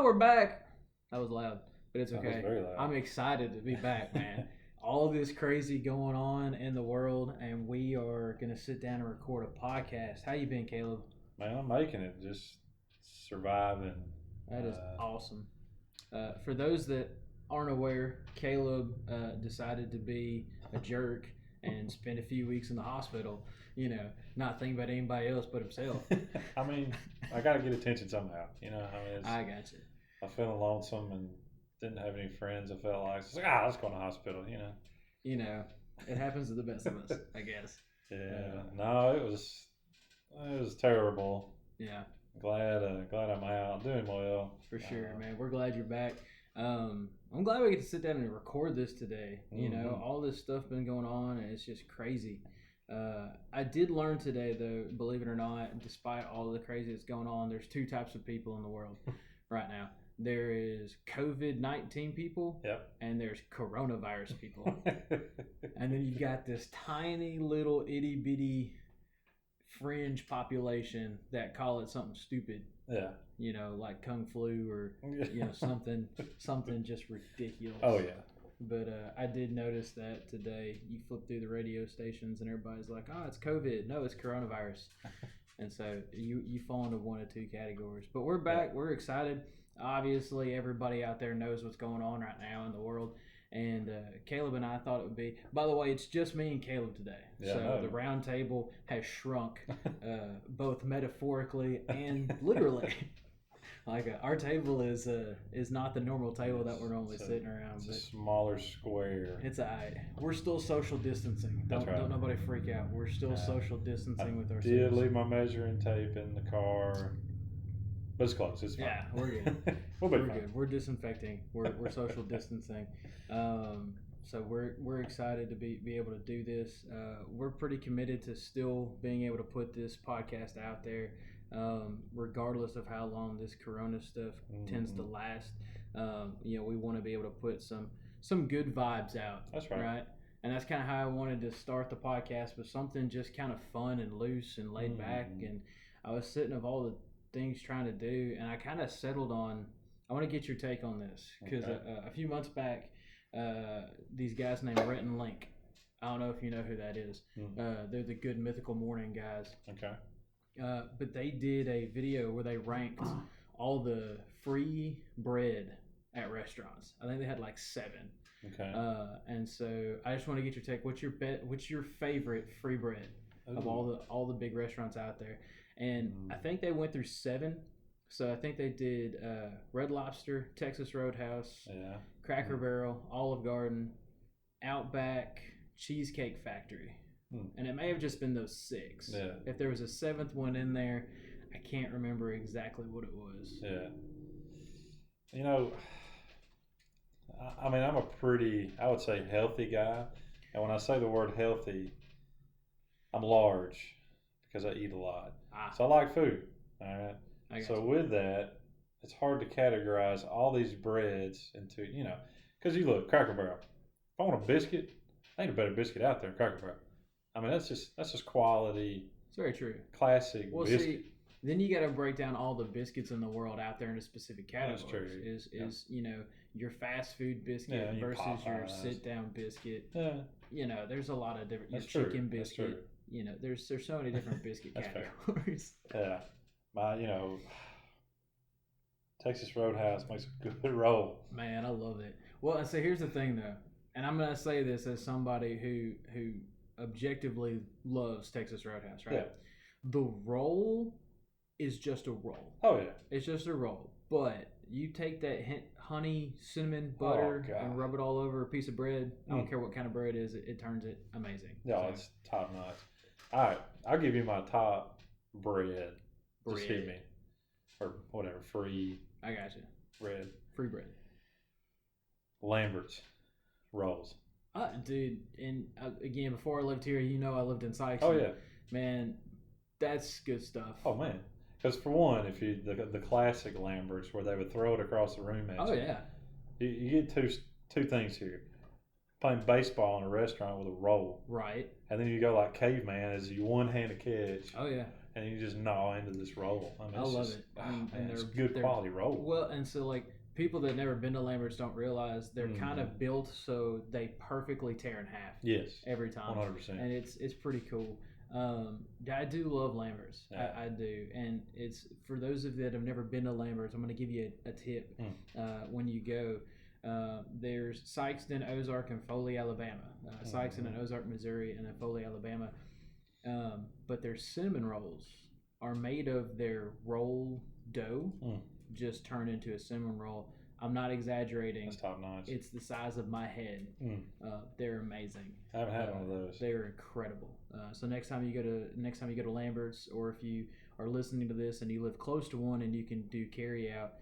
we're back. That was loud, but it's okay. That was very loud. I'm excited to be back, man. All this crazy going on in the world, and we are going to sit down and record a podcast. How you been, Caleb? Man, I'm making it. Just surviving. That is awesome. For those that aren't aware, Caleb decided to be a jerk and spend a few weeks in the hospital, not thinking about anybody else but himself. I mean, I got to get attention somehow. I got you. I was feeling lonesome and didn't have any friends. I felt like, it's like, let's go to the hospital, It happens to the best of us, I guess. Yeah. No, it was terrible. Yeah. Glad I'm out, doing well. For sure, man. We're glad you're back. I'm glad we get to sit down and record this today. All this stuff been going on, and it's just crazy. I did learn today, though, believe it or not, despite all the crazy that's going on, there's two types of people in the world right now. There is COVID-19 people, and there's coronavirus people. And then you got this tiny little itty-bitty fringe population that call it something stupid. Yeah. Like Kung Flu or, something just ridiculous. Oh, yeah. But I did notice that today you flip through the radio stations and everybody's like, it's COVID. No, it's coronavirus. And so you fall into one of two categories. But we're back. Yeah. We're excited. Obviously, everybody out there knows what's going on right now in the world. And Caleb and I thought it would be. By the way, it's just me and Caleb today. So the Roundtable has shrunk, both metaphorically and literally. Like our table is not the normal table that we're normally sitting around. It's a smaller square. It's we're still social distancing. Don't nobody freak out. We're still social distancing with ourselves. I did leave my measuring tape in the car. But it's close. It's fine. Yeah, we're good. We're good. We're disinfecting. We're social distancing. So we're excited to be able to do this. We're pretty committed to still being able to put this podcast out there, regardless of how long this Corona stuff tends to last. We want to be able to put some good vibes out. That's right. Right. And that's kind of how I wanted to start the podcast, with something just kind of fun and loose and laid back. And I was sitting of all the things trying to do, and I kind of settled on, I want to get your take on this, because a few months back, these guys named Rhett and Link, I don't know if you know who that is. They're the Good Mythical Morning guys. Okay. But they did a video where they ranked all the free bread at restaurants. I think they had like 7. Okay. And so I just want to get your take. What's your favorite free bread of all the big restaurants out there? And I think they went through 7. So I think they did Red Lobster, Texas Roadhouse, Cracker Barrel, Olive Garden, Outback, Cheesecake Factory. And it may have just been those 6. Yeah. If there was a 7th one in there, I can't remember exactly what it was. Yeah. I mean, I'm a pretty, I would say, healthy guy. And when I say the word healthy, I'm large because I eat a lot. So I like food. All right. So with that, it's hard to categorize all these breads into, because you look, Cracker Barrel. If I want a biscuit, ain't a better biscuit out there, Cracker Barrel. I mean, that's just quality. It's very true. Classic biscuit. See, then you got to break down all the biscuits in the world out there into specific categories. That's true. Is your fast food biscuit versus your sit down biscuit. Yeah. There's a lot of different. That's your true. Chicken biscuit. There's so many different biscuit categories. Fair. Yeah. Texas Roadhouse makes a good roll. Man, I love it. Well, so here's the thing though, and I'm gonna say this as somebody who objectively loves Texas Roadhouse, right? Yeah. The roll is just a roll. Oh yeah. It's just a roll. But you take that honey, cinnamon, butter, and rub it all over a piece of bread. I don't care what kind of bread it is. It turns it amazing. Yeah, it's top notch. All right, I'll give you my top bread. Just hit me. Or whatever, free. I got you. Bread. Free bread. Lambert's rolls. Dude, and again, before I lived here, I lived in Sykes. Oh, yeah. Man, that's good stuff. Oh, man. Because for one, if you the classic Lambert's where they would throw it across the room at you. Oh, yeah. You get two things here. playing baseball in a restaurant with a roll. Right. And then you go like caveman as you one-handed catch. Oh, yeah. And you just gnaw into this roll. I love it. And it's good quality roll. Well, and so like people that never been to Lambert's don't realize they're kind of built so they perfectly tear in half. Yes. Every time. 100%. And it's pretty cool. I do love Lambert's. Yeah. I do. And it's for those of you that have never been to Lambert's, I'm going to give you a tip when you go. There's Sykeston, Ozark, and Foley, Alabama. Sykeston and Ozark, Missouri, and then Foley, Alabama. But their cinnamon rolls are made of their roll dough, just turned into a cinnamon roll. I'm not exaggerating. That's top notch. It's the size of my head. They're amazing. I haven't had one of those. They're incredible. So next time you go to Lambert's, or if you are listening to this and you live close to one and you can do carry out,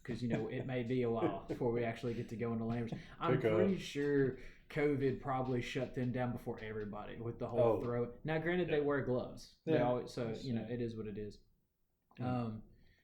because it may be a while before we actually get to go into Lambert's. I'm pretty sure COVID probably shut them down before everybody with the whole throw. Now, granted, they wear gloves. They always, so it is what it is.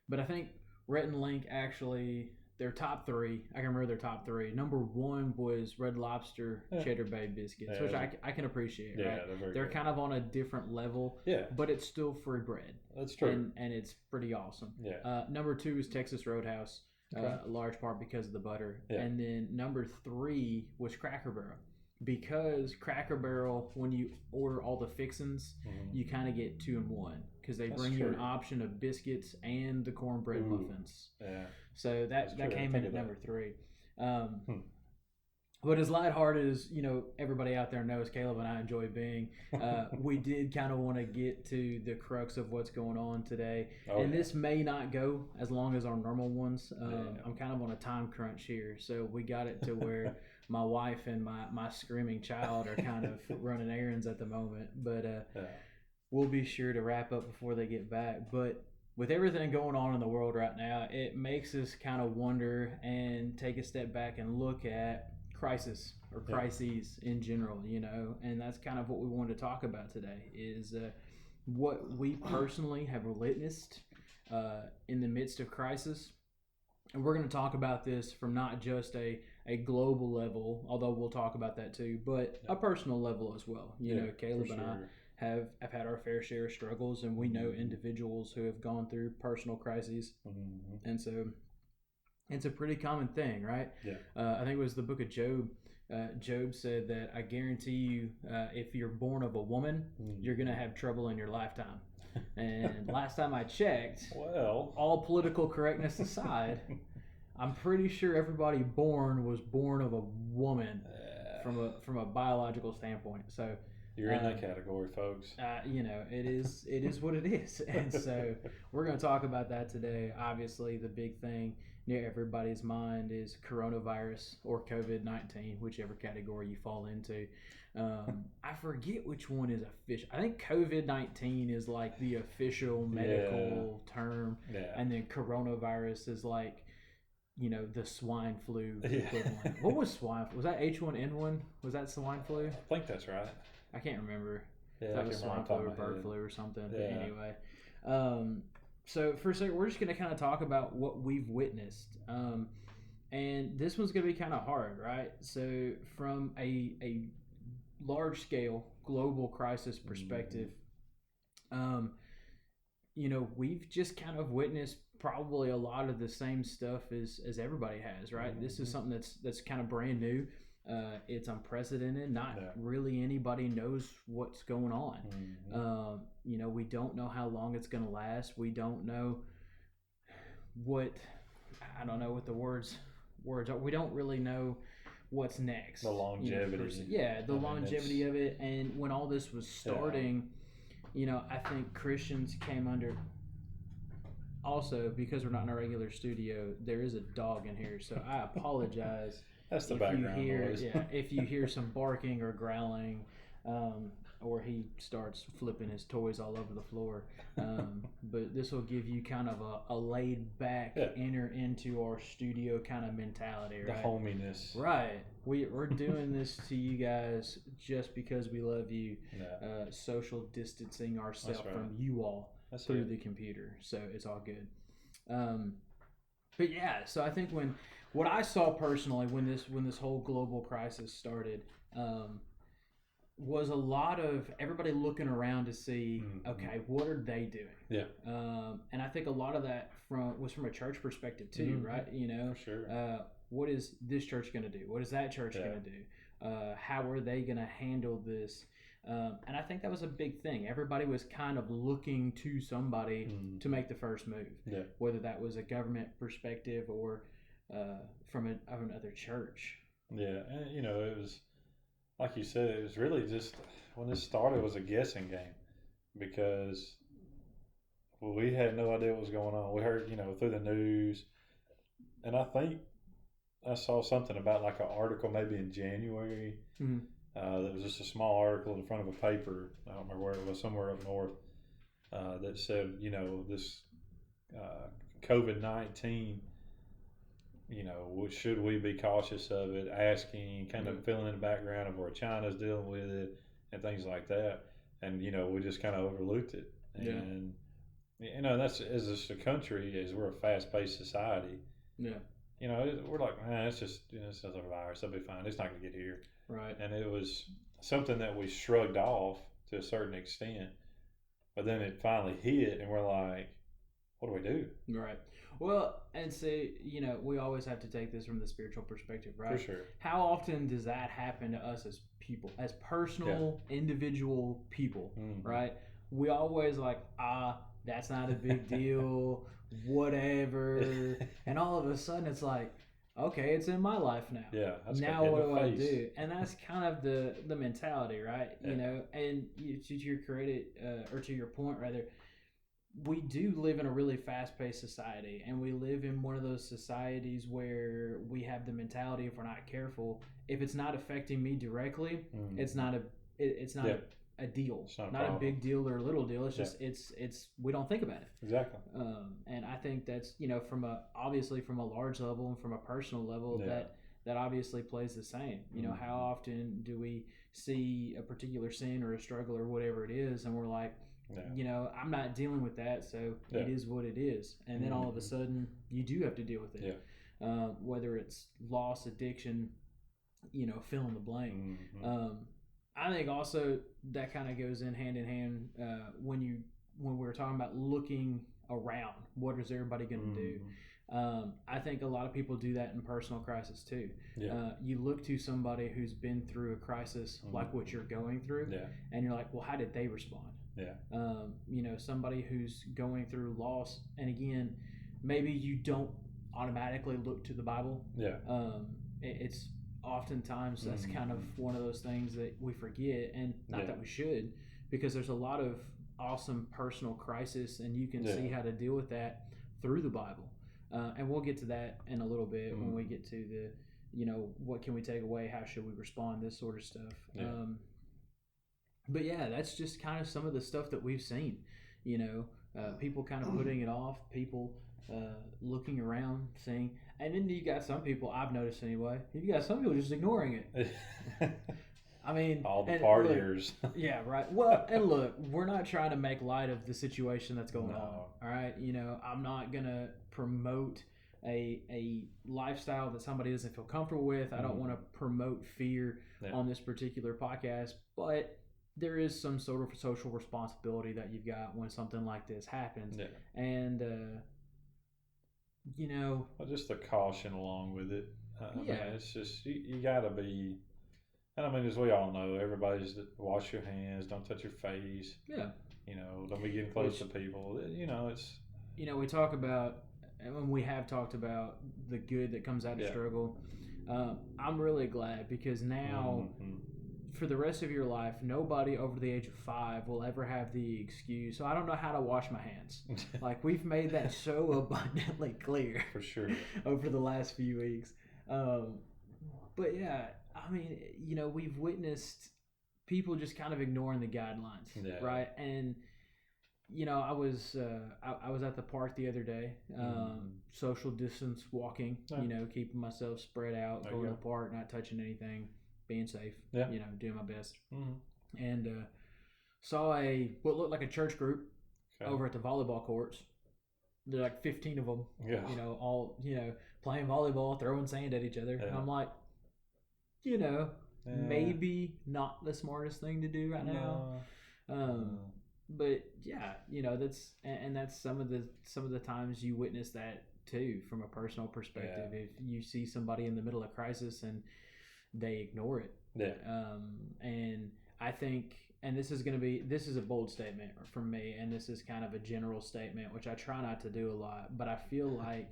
But I think Rhett and Link actually, their top three, I can remember their top three. Number one was Red Lobster Cheddar Bay biscuits, which I can appreciate. Yeah, right? they're kind of on a different level. Yeah, but it's still free bread. That's true, and it's pretty awesome. Yeah. Number two is Texas Roadhouse. A large part because of the butter. And then number three was Cracker Barrel. Because Cracker Barrel, when you order all the fixins, you kind of get 2 in 1 because they bring you an option of biscuits and the cornbread muffins. Yeah. So that came in at number 3. But as lighthearted as everybody out there knows, Caleb and I enjoy being. We did kind of want to get to the crux of what's going on today, this may not go as long as our normal ones. I'm kind of on a time crunch here, so we got it to where my wife and my screaming child are kind of running errands at the moment. But we'll be sure to wrap up before they get back. But with everything going on in the world right now, it makes us kind of wonder and take a step back and look at crisis or crises in general, and that's kind of what we wanted to talk about today is what we personally have witnessed in the midst of crisis. And we're going to talk about this from not just a global level, although we'll talk about that too, but a personal level as well. Caleb and I have had our fair share of struggles, and we know individuals who have gone through personal crises. And so it's a pretty common thing, right? I think it was the book of Job. Job said that I guarantee you, if you're born of a woman, you're going to have trouble in your lifetime. And last time I checked, all political correctness aside, I'm pretty sure everybody was born of a woman from a biological standpoint. So you're in that category, folks. It is what it is. And so we're going to talk about that today. Obviously, the big thing near everybody's mind is coronavirus or COVID-19, whichever category you fall into. I forget which one is official. I think COVID-19 is like the official medical term, and then coronavirus is like, the swine flu equivalent. What was swine flu? Was that H1N1? Was that swine flu? I think that's right. I can't remember. Yeah, that was swine flu or bird flu or something. But anyway, so for a second, we're just going to kind of talk about what we've witnessed. And this one's going to be kind of hard, right? So from a large scale global crisis perspective, we've just kind of witnessed probably a lot of the same stuff as everybody has, right? This is something that's kind of brand new. It's unprecedented. Not really anybody knows what's going on. We don't know how long it's going to last. We don't know what the words are. We don't really know what's next. The longevity. The longevity of it. And when all this was starting, I think Christians came under. Also, because we're not in a regular studio, there is a dog in here, so I apologize. That's the background noise. If you hear some barking or growling, or he starts flipping his toys all over the floor. But this will give you kind of a laid back, enter into our studio kind of mentality, right? The hominess. Right. We're doing this to you guys just because we love you. Social distancing ourselves from you all through the computer. So it's all good. But so I think What I saw personally when this whole global crisis started, was a lot of everybody looking around to see, okay, what are they doing? Yeah. And I think a lot of that was from a church perspective too, right? For sure. What is this church going to do? What is that church going to do? How are they going to handle this? And I think that was a big thing. Everybody was kind of looking to somebody to make the first move, whether that was a government perspective or from another church. Yeah, and it was like you said, it was really just when this started, it was a guessing game because we had no idea what was going on. We heard, through the news, and I think I saw something about like an article maybe in January. That was just a small article in front of a paper. I don't remember where it was, somewhere up north, that said, this COVID-19. Should we be cautious of it? Asking, kind of filling in the background of where China's dealing with it and things like that. And we just kind of overlooked it. And that's as just a country, as we're a fast-paced society. Yeah. We're like, man, it's just it's another virus. It'll be fine. It's not going to get here. Right. And it was something that we shrugged off to a certain extent, but then it finally hit, and we're like, what do we do? Right. Well, and say, we always have to take this from the spiritual perspective, right? For sure. How often does that happen to us as people, as personal, individual people, right? We always like, that's not a big deal, whatever. And all of a sudden it's like, okay, it's in my life now. Yeah. Now what do I do? And that's kind of the mentality, right? Yeah. And to your credit, or to your point rather, we do live in a really fast-paced society, and we live in one of those societies where we have the mentality, if we're not careful, if it's not affecting me directly, it's not a deal. It's not a big deal or a little deal. It's just it's we don't think about it. Exactly. And I think that's obviously from a large level and from a personal level that obviously plays the same. How often do we see a particular sin or a struggle or whatever it is, and we're like, I'm not dealing with that, so it is what it is. And then all of a sudden, you do have to deal with it. Yeah. Whether it's loss, addiction, fill in the blank. I think also that kind of goes in hand when we're talking about looking around. What is everybody going to do? I think a lot of people do that in personal crisis too. Yeah. You look to somebody who's been through a crisis like what you're going through, and you're like, well, how did they respond? Yeah. Somebody who's going through loss, and again, maybe you don't automatically look to the Bible. Yeah. It's oftentimes that's kind of one of those things that we forget, and not that we should, because there's a lot of awesome personal crisis, and you can see how to deal with that through the Bible. And we'll get to that in a little bit when we get to the, what can we take away? How should we respond? This sort of stuff. Yeah. But yeah, that's just kind of some of the stuff that we've seen, people kind of putting it off, people looking around, seeing, and then you got some people, I've noticed anyway, you got some people just ignoring it. I mean, all the partiers. Look, yeah, right. Well, and look, we're not trying to make light of the situation that's going on. All right, I'm not gonna promote a lifestyle that somebody doesn't feel comfortable with. I don't want to promote fear on this particular podcast, but there is some sort of social responsibility that you've got when something like this happens. Yeah. And, well, just the caution along with it. Man, it's just, you got to be, and I mean, as we all know, everybody's wash your hands, don't touch your face. Yeah. Don't be getting close to people. It's. We talk about, and we have talked about the good that comes out of struggle. I'm really glad because now, for the rest of your life, nobody over the age of 5 will ever have the excuse, so I don't know how to wash my hands. Like, we've made that so abundantly clear. For sure. Over the last few weeks. But yeah, I mean, we've witnessed people just kind of ignoring the guidelines, right? And, I was at the park the other day, social distance walking, keeping myself spread out, going to the park, not touching anything, being safe, doing my best. And saw what looked like a church group over at the volleyball courts. they're like 15 of them, Yeah. all, playing volleyball, throwing sand at each other. Yeah. And I'm like, maybe not the smartest thing to do right now. But yeah, that's some of the times you witness that too from a personal perspective. If you see somebody in the middle of crisis and they ignore it. Yeah. And I think, and this is a bold statement from me, and this is kind of a general statement, which I try not to do a lot, but I feel like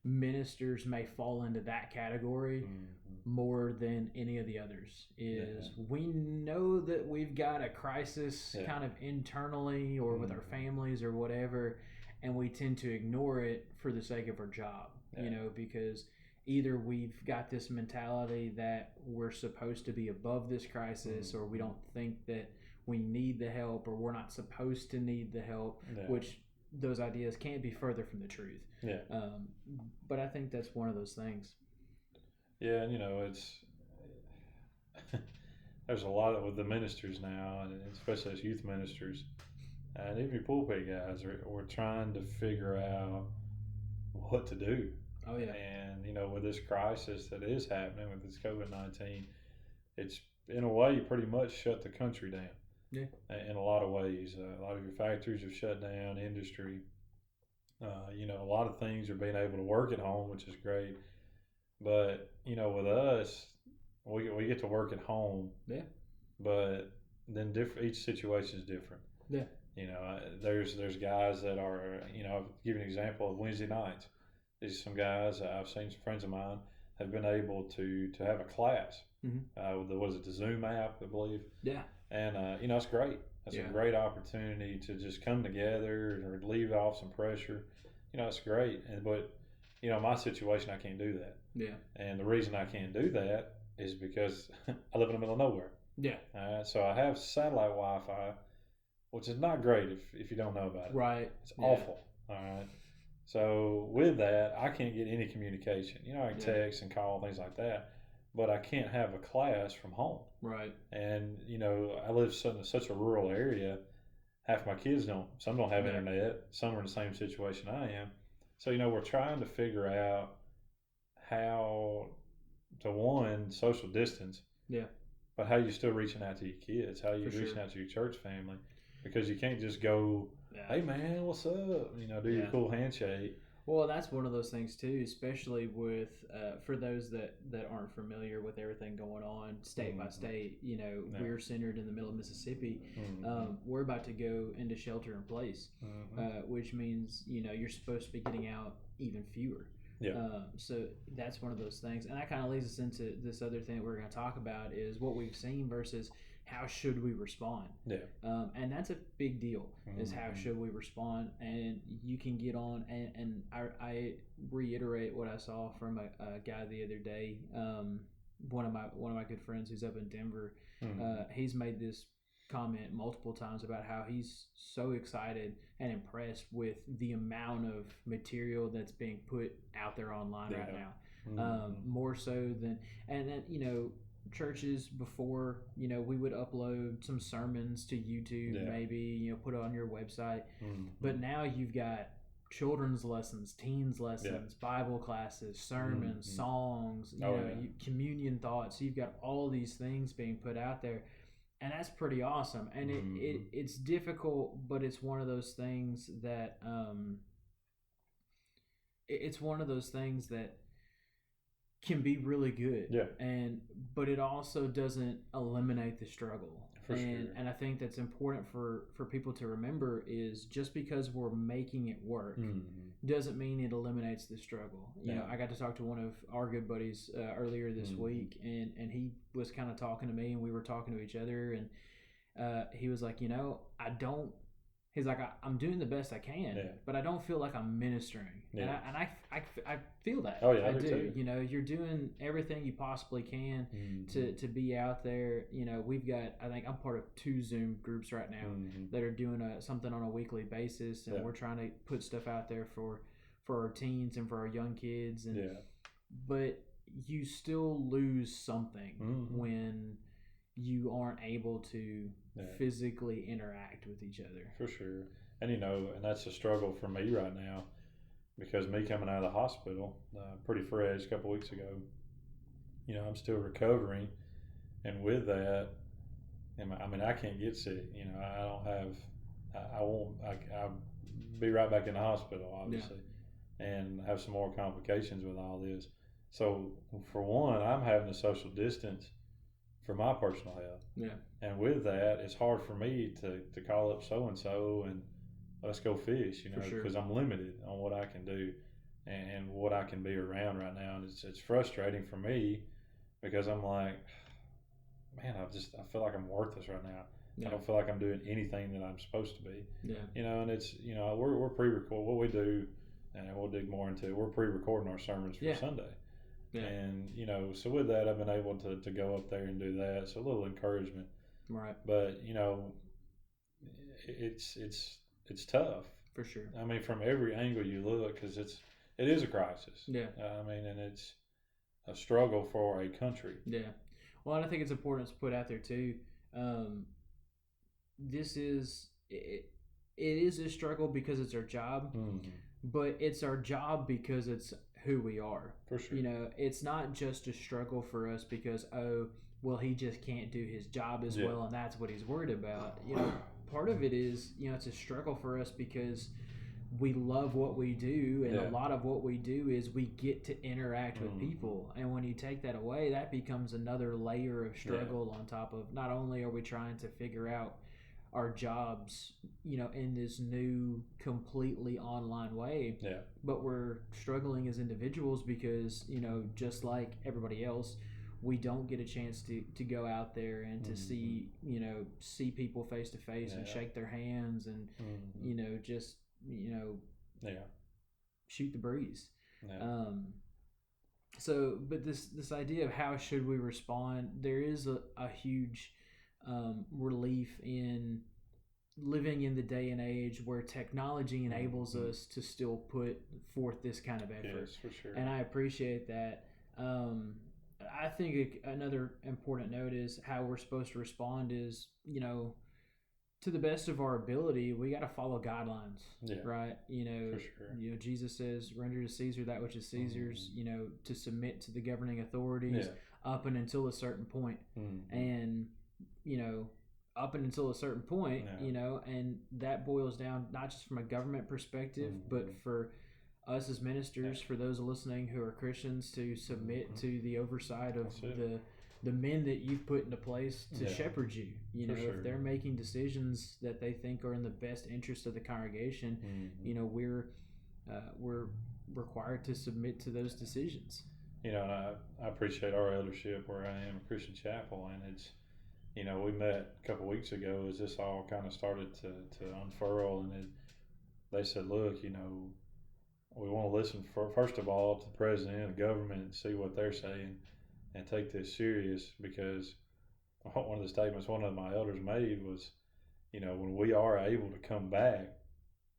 ministers may fall into that category more than any of the others. We know that we've got a crisis kind of internally or with our families or whatever, and we tend to ignore it for the sake of our job, because either we've got this mentality that we're supposed to be above this crisis, or we don't think that we need the help, or we're not supposed to need the help, which those ideas can't be further from the truth. Yeah. But I think that's one of those things. Yeah, and it's there's a lot with the ministers now, and especially as youth ministers, and even your pulpit guys, we're trying to figure out what to do. Oh yeah. And with this crisis that is happening with this COVID-19, it's in a way pretty much shut the country down. Yeah. In a lot of ways, a lot of your factories have shut down, industry. A lot of things are being able to work at home, which is great. But with us, we get to work at home. Yeah. But then each situation is different. Yeah. There's guys that are I'll give you an example of Wednesday nights. These are some guys I've seen, some friends of mine have been able to have a class. With the Zoom app, I believe. Yeah. And it's great. That's a great opportunity to just come together or leave off some pressure. It's great. But my situation, I can't do that. Yeah. And the reason I can't do that is because I live in the middle of nowhere. Yeah. So I have satellite Wi-Fi, which is not great if you don't know about it. Right. It's awful. All right. So with that, I can't get any communication. I can text and call, things like that, but I can't have a class from home. Right. And I live in such a rural area. Half my kids don't. Some don't have internet. Some are in the same situation I am. So we're trying to figure out how to social distance. Yeah. But how you still reaching out to your kids? How you reaching out to your church family? Because you can't just go, hey man, what's up? Do your cool handshake. Well, that's one of those things too, especially with for those that aren't familiar with everything going on state by state. We're centered in the middle of Mississippi. We're about to go into shelter in place, which means you're supposed to be getting out even fewer. Yeah. So that's one of those things, and that kind of leads us into this other thing that we're going to talk about is what we've seen versus how should we respond. Yeah. And that's a big deal. Is how should we respond? And you can get on, and I reiterate what I saw from a guy the other day. One of my good friends who's up in Denver. He's made this comment multiple times about how he's so excited and impressed with the amount of material that's being put out there online right now. More so than, and then churches before, we would upload some sermons to YouTube, maybe put it on your website. But now you've got children's lessons, teens lessons, Bible classes, sermons, songs, communion thoughts. So you've got all these things being put out there. And that's pretty awesome. And it's difficult, but it's one of those things that can be really good. Yeah. But it also doesn't eliminate the struggle. For sure. And I think that's important for people to remember is just because we're making it work doesn't mean it eliminates the struggle. I got to talk to one of our good buddies earlier this week, and he was kind of talking to me, and we were talking to each other, and he was like, he's like, I'm doing the best I can, but I don't feel like I'm ministering. Yeah. And I feel that. Oh, yeah, I do. Too. You're doing everything you possibly can to be out there. We've got, I think I'm part of 2 Zoom groups right now that are doing something on a weekly basis, and we're trying to put stuff out there for our teens and for our young kids. But you still lose something when you aren't able to physically interact with each other. For sure. And and that's a struggle for me right now because me coming out of the hospital, pretty fresh a couple weeks ago, I'm still recovering, and with that, I mean, I can't get sick. I don't have, I won't, I'll be right back in the hospital, obviously, and have some more complications with all this. So, for one, I'm having to social distance for my personal health. Yeah. And with that, it's hard for me to call up so and so and let's go fish, because I'm limited on what I can do and what I can be around right now. And it's frustrating for me because I'm like, man, I feel like I'm worthless right now. Yeah. I don't feel like I'm doing anything that I'm supposed to be. Yeah. And it's, we're pre-record. What we do, and we'll dig more into it, we're pre-recording our sermons for Sunday. Yeah. And, so with that, I've been able to go up there and do that. So a little encouragement. Right. But, it's tough. For sure. I mean, from every angle you look, because it is a crisis. Yeah. I mean, and it's a struggle for a country. Yeah. Well, and I think it's important to put out there too. This is it is a struggle because it's our job, but it's our job because it's who we are. For sure. It's not just a struggle for us because he just can't do his job as well, and that's what he's worried about. Part of it is it's a struggle for us because we love what we do, and a lot of what we do is we get to interact with people. And when you take that away, that becomes another layer of struggle on top of not only are we trying to figure out our jobs, in this new completely online way, but we're struggling as individuals because, just like everybody else, we don't get a chance to go out there and to see people face to face and shake their hands and, just shoot the breeze. But this idea of how should we respond, there is a huge relief in living in the day and age where technology enables us to still put forth this kind of effort. Yes, for sure. And I appreciate that. I think another important note is how we're supposed to respond is, to the best of our ability, we got to follow guidelines, right? For sure. Jesus says, render to Caesar that which is Caesar's, to submit to the governing authorities up and until a certain point. And, up and until a certain point, and that boils down not just from a government perspective, but for us as ministers, for those listening who are Christians, to submit to the oversight of the men that you've put into place to shepherd you. If they're making decisions that they think are in the best interest of the congregation, we're required to submit to those decisions. And I appreciate our eldership where I am at Christian Chapel, and it's, we met a couple weeks ago as this all kind of started to unfurl, and they said, look, we want to listen first of all to the president and the government and see what they're saying and take this serious, because one of the statements one of my elders made was, when we are able to come back,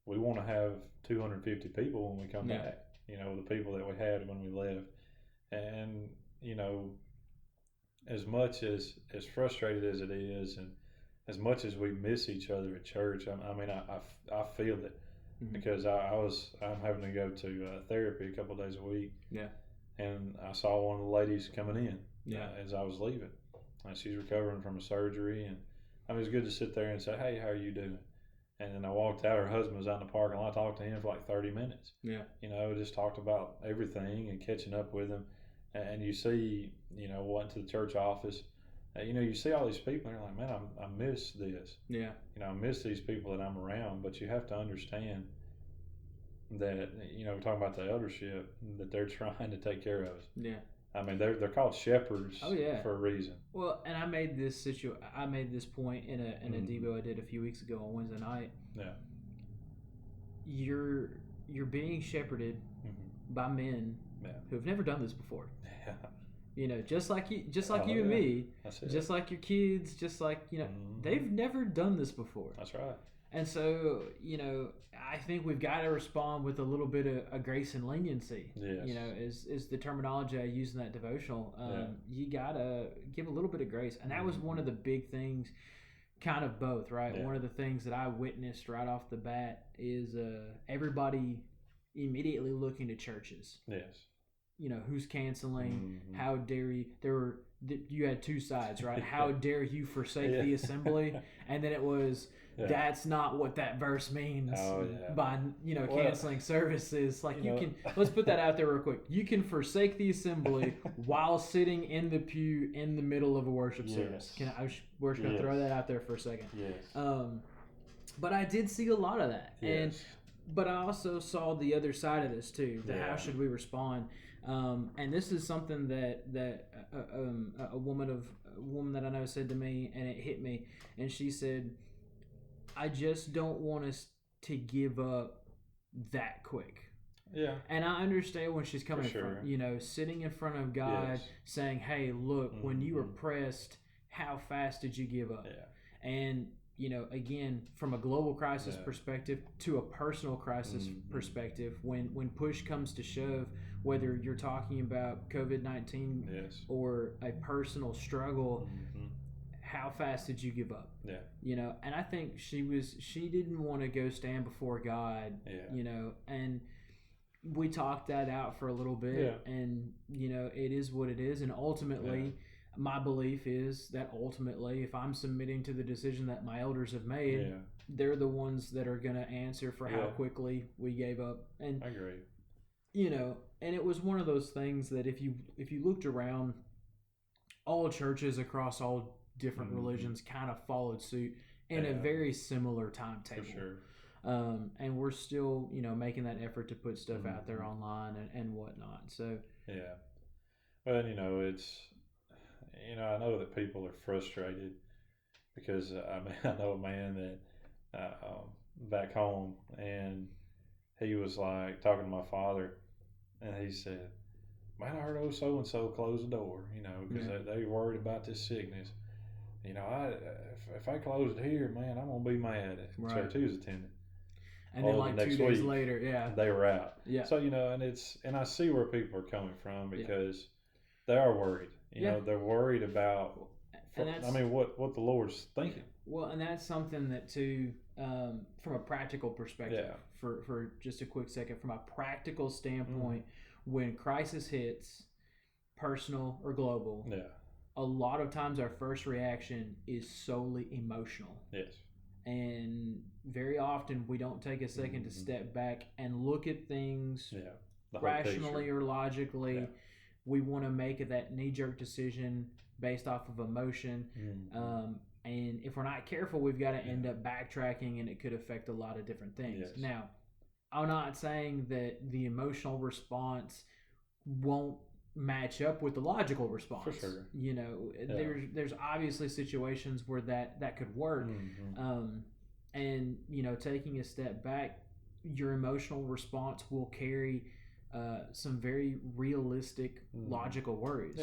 we want to have 250 people when we come back, the people that we had when we left. And, as much as frustrated as it is, and as much as we miss each other at church, I feel it. Because I'm having to go to therapy a couple of days a week. Yeah. And I saw one of the ladies coming in as I was leaving. And she's recovering from a surgery, and it was good to sit there and say, hey, how are you doing? And then I walked out. Her husband was out in the parking lot. I talked to him for like 30 minutes. Yeah. Just talked about everything and catching up with him. And you see, went to the church office. You see all these people, and you're like, man, I miss this. Yeah. I miss these people that I'm around, but you have to understand that, we're talking about the eldership, that they're trying to take care of us. Yeah. They're called shepherds for a reason. Well, and I made this point in a Devo I did a few weeks ago on Wednesday night. Yeah. You're being shepherded by men who have never done this before. Yeah. Just like you and me, just like your kids, just like, they've never done this before. That's right. And so, I think we've got to respond with a little bit of grace and leniency. Yes. Is the terminology I use in that devotional. You got to give a little bit of grace. And that was one of the big things kind of both, right? Yeah. One of the things that I witnessed right off the bat is everybody immediately looking to churches. Yes. You know, who's canceling? How dare you? You had two sides, right? How dare you forsake the assembly? And then it was, that's not what that verse means by, canceling services. Like, you can, let's put that out there real quick. You can forsake the assembly while sitting in the pew in the middle of a worship service. We're just going to throw that out there for a second. Yes. But I did see a lot of that. But I also saw the other side of this too. How should we respond? And this is something that a woman that I know said to me, and it hit me. And she said, "I just don't want us to give up that quick." Yeah. And I understand when she's coming from, sitting in front of God, saying, "Hey, look, when you were pressed, how fast did you give up?" Yeah. And again, from a global crisis perspective to a personal crisis perspective, when push comes to shove, whether you're talking about COVID-19 or a personal struggle, how fast did you give up? Yeah. And I think she didn't want to go stand before God, and we talked that out for a little bit, and it is what it is, and ultimately my belief is that if I'm submitting to the decision that my elders have made, they're the ones that are going to answer for how quickly we gave up. And I agree. And it was one of those things that if you looked around, all churches across all different religions kind of followed suit in a very similar timetable. For sure. And we're still, making that effort to put stuff out there online and whatnot. So well, it's, I know that people are frustrated because I know a man that back home, and he was like talking to my father, and he said, "Man, I heard old so and so close the door, because they worried about this sickness. If I close it here, man, I'm gonna be mad at church he was attending." And then like 2 days later, they were out. Yeah. So and I see where people are coming from because they are worried. They're worried about. What the Lord's thinking. Well, and that's something that too, from a practical perspective. For just a quick second, from a practical standpoint, when crisis hits, personal or global, a lot of times our first reaction is solely emotional. Yes. And very often we don't take a second to step back and look at things rationally or logically. Yeah. We want to make that knee-jerk decision based off of emotion. And if we're not careful, we've got to end up backtracking, and it could affect a lot of different things. Yes. Now, I'm not saying that the emotional response won't match up with the logical response. For sure. There's obviously situations where that could work. And taking a step back, your emotional response will carry some very realistic, logical worries.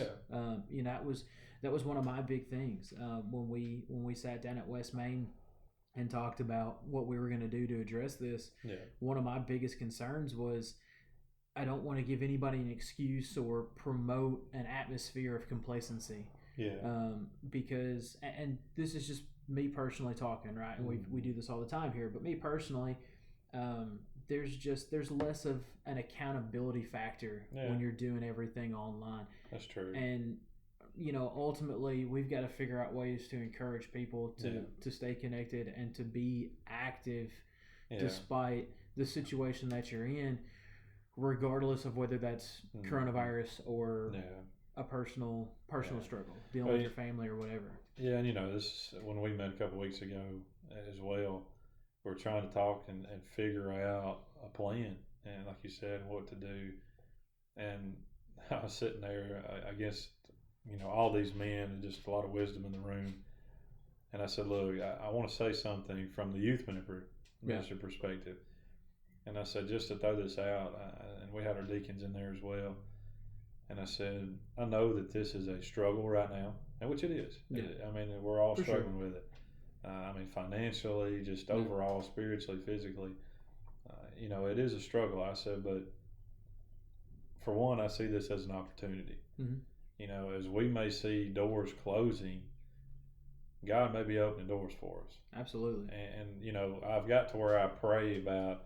That was one of my big things when we sat down at West Main and talked about what we were going to do to address this. One of my biggest concerns was I don't want to give anybody an excuse or promote an atmosphere of complacency. Because, and this is just me personally talking, right? And we do this all the time here, but me personally, there's less of an accountability factor when you're doing everything online. That's true. And ultimately we've got to figure out ways to encourage people to stay connected and to be active despite the situation that you're in, regardless of whether that's coronavirus or a personal struggle dealing with your family or whatever. And this, when we met a couple of weeks ago as well, we're trying to talk and figure out a plan, and like you said, what to do. And I was sitting there, I guess, all these men and just a lot of wisdom in the room. And I said, look, I want to say something from the youth minister perspective. And I said, just to throw this out, and we had our deacons in there as well. And I said, I know that this is a struggle right now, and which it is. We're all struggling with it. Financially, just overall, spiritually, physically. It is a struggle. I said, but for one, I see this as an opportunity. As we may see doors closing, God may be opening doors for us. Absolutely. And you know, I've got to where I pray about,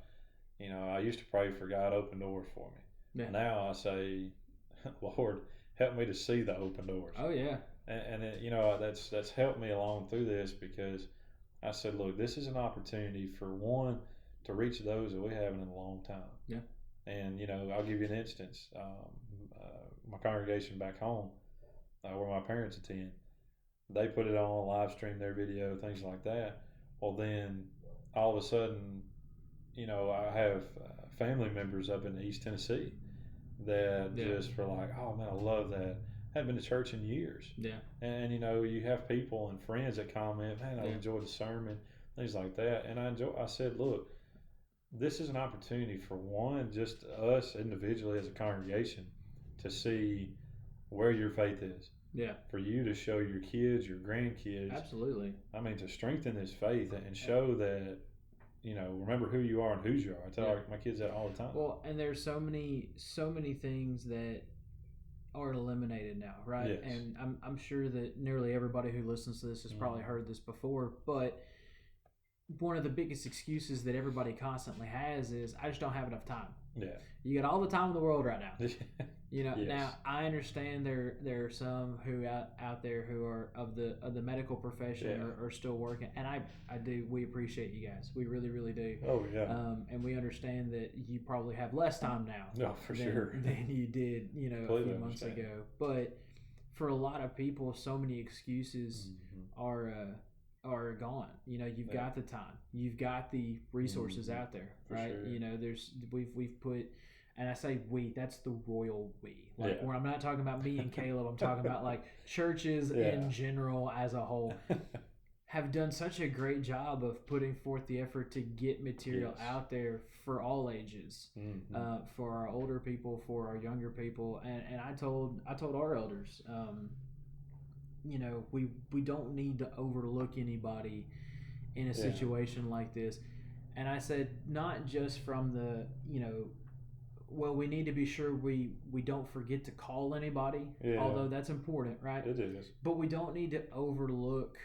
you know, I used to pray for God to open doors for me. Yeah. Now I say, Lord, help me to see the open doors. Oh yeah. And it, you know, that's helped me along through this, because I said, look, this is an opportunity for one to reach those that we haven't in a long time. Yeah. And you know, I'll give you an instance. My congregation back home, where my parents attend, they put it on, live stream their video, things like that. Well, then all of a sudden, you know, I have family members up in East Tennessee that just were like, oh man, I love that. I haven't been to church in years. Yeah. And you know, you have people and friends that comment, man, I enjoyed the sermon, things like that. And I said, look, this is an opportunity for one, just us individually as a congregation, to see where your faith is. Yeah. For you to show your kids, your grandkids. Absolutely. I mean, to strengthen this faith and show that, you know, remember who you are and whose you are. I tell my kids that all the time. Well, and there's so many things that are eliminated now, right? Yes. And I'm sure that nearly everybody who listens to this has probably heard this before, but one of the biggest excuses that everybody constantly has is, I just don't have enough time. Yeah. You got all the time in the world right now. You know, yes. Now I understand there are some who out there who are of the medical profession are still working, and I do. We appreciate you guys. We really, really do. Oh yeah. And we understand that you probably have less time now. No, for sure. Than you did, you know, a few months ago. But for a lot of people, so many excuses are gone. You know, you've got the time, you've got the resources out there, right? Sure. You know, we've put, and I say we, that's the royal we. Like when I'm not talking about me and Caleb, I'm talking about like churches in general as a whole have done such a great job of putting forth the effort to get material out there for all ages, for our older people, for our younger people, and I told our elders, you know, we don't need to overlook anybody in a situation like this. And I said, not just from the, you know, well, we need to be sure we don't forget to call anybody, although that's important, right? It is. But we don't need to overlook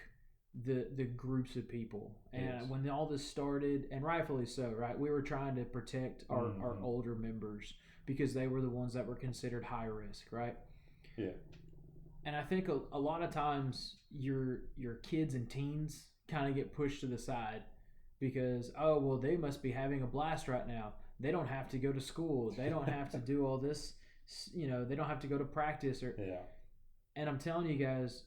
the groups of people. And when all this started, and rightfully so, right, we were trying to protect our older members because they were the ones that were considered high risk, right? Yeah. And I think a lot of times your kids and teens kind of get pushed to the side because, oh, well, they must be having a blast right now. They don't have to go to school. They don't have to do all this, you know, they don't have to go to practice. And I'm telling you guys,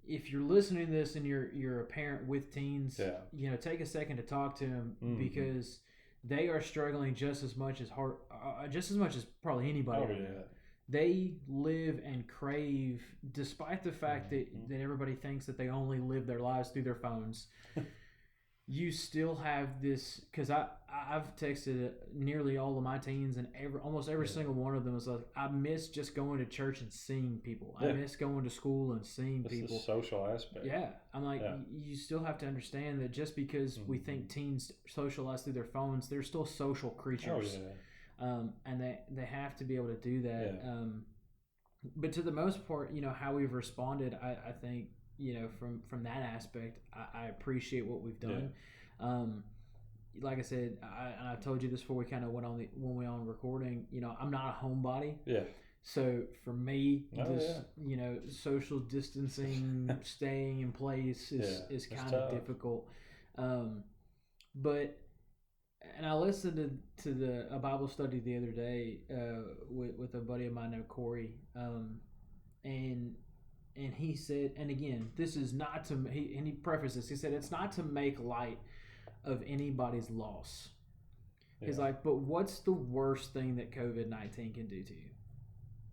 if you're listening to this and you're a parent with teens, you know, take a second to talk to them because they are struggling just as much as probably anybody out there. They live and crave, despite the fact that everybody thinks that they only live their lives through their phones. You still have this, because I've texted nearly all of my teens, and almost every single one of them was like, I miss just going to church and seeing people. I miss going to school and seeing people. It's the social aspect. Yeah. I'm like, you still have to understand that just because we think teens socialize through their phones, they're still social creatures. Oh, yeah. And they have to be able to do that. But to the most part, you know, how we've responded, I think, you know, from that aspect, I appreciate what we've done. Like I said, I told you this before we kind of went on recording, you know, I'm not a homebody. Yeah. So for me, you know, social distancing, staying in place is kind of difficult. But and I listened to a Bible study the other day with a buddy of mine named Corey, and he said, and again, this is not to, he prefaced this, he said, it's not to make light of anybody's loss. He's like, but what's the worst thing that COVID-19 can do to you?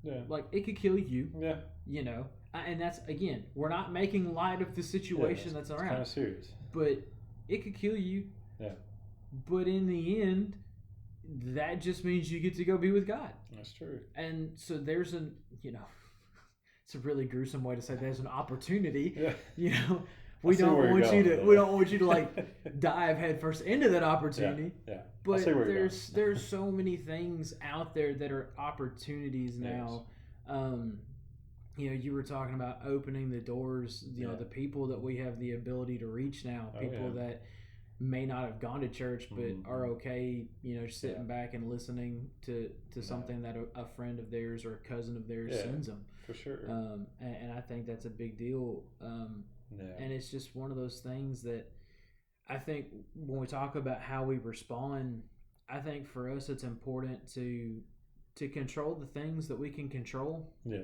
Yeah. Like, it could kill you. Yeah. You know, and that's, again, we're not making light of the situation that's around. It's kind of serious. But it could kill you. Yeah. But in the end, that just means you get to go be with God. That's true. And so there's you know, it's a really gruesome way to say there's an opportunity. Yeah. You know, we don't want you to like dive headfirst into that opportunity. Yeah. But there's so many things out there that are opportunities now. you were talking about opening the doors, the people that we have the ability to reach now, people that may not have gone to church but are okay, sitting back and listening to something that a friend of theirs or a cousin of theirs sends them. For sure. And I think that's a big deal. And it's just one of those things that I think when we talk about how we respond, I think for us it's important to control the things that we can control. Yeah.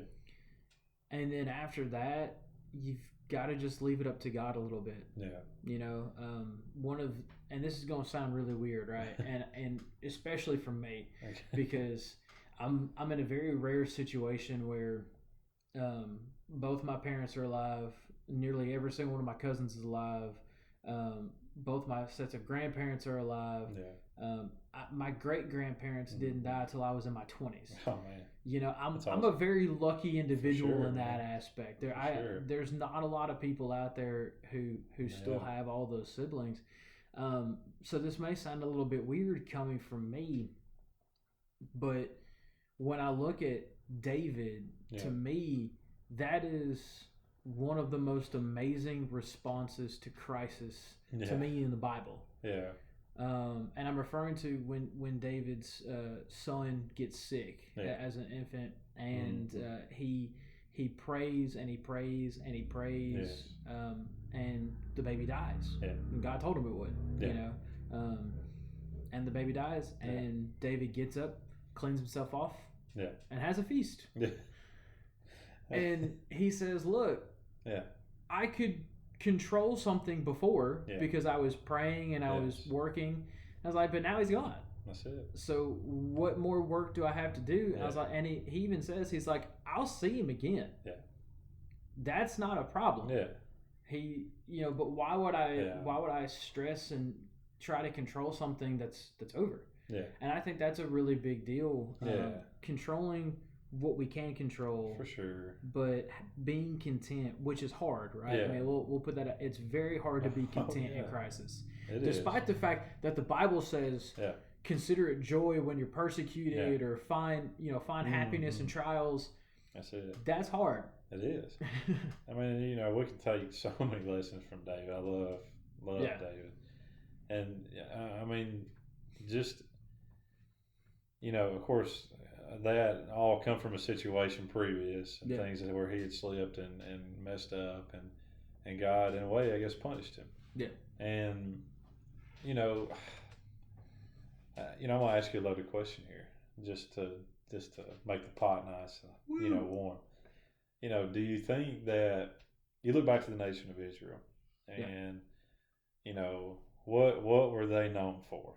And then after that, you've got to just leave it up to God a little bit. Yeah. And this is going to sound really weird, right? and especially for me, because I'm in a very rare situation where both my parents are alive. Nearly every single one of my cousins is alive. Both my sets of grandparents are alive. Yeah. My great grandparents didn't die till I was in my 20s. Oh man. I'm a very lucky individual in that man. aspect. There's not a lot of people out there who still have all those siblings. So this may sound a little bit weird coming from me, but when I look at David, to me, that is one of the most amazing responses to crisis to me in the Bible. Yeah. And I'm referring to when David's son gets sick as an infant, and he prays and he prays and he prays, and the baby dies. Yeah. And God told him it would. Yeah. And the baby dies, and David gets up, cleans himself off, and has a feast. Yeah. And he says, "Look, I could control something before because I was praying and I was working." I was like, "But now he's gone. That's it. So what more work do I have to do?" And I was like, and he even says, he's like, "I'll see him again. Yeah, that's not a problem." Yeah. He, but why would I stress and try to control something that's over? Yeah. And I think that's a really big deal. Controlling what we can control, for sure, but being content, which is hard, right? I mean, we'll put that out. It's very hard to be content in crisis, despite the fact that the Bible says, consider it joy when you're persecuted, or find happiness in trials. That's it. That's hard. It is. I mean, we can take so many lessons from David. I love David, and I mean, just of course. That all come from a situation previous and things where he had slipped and messed up, and God in a way I guess punished him. Yeah. And I'm gonna ask you a loaded question here, just to make the pot nice, warm. Do you think that you look back to the nation of Israel, and what were they known for?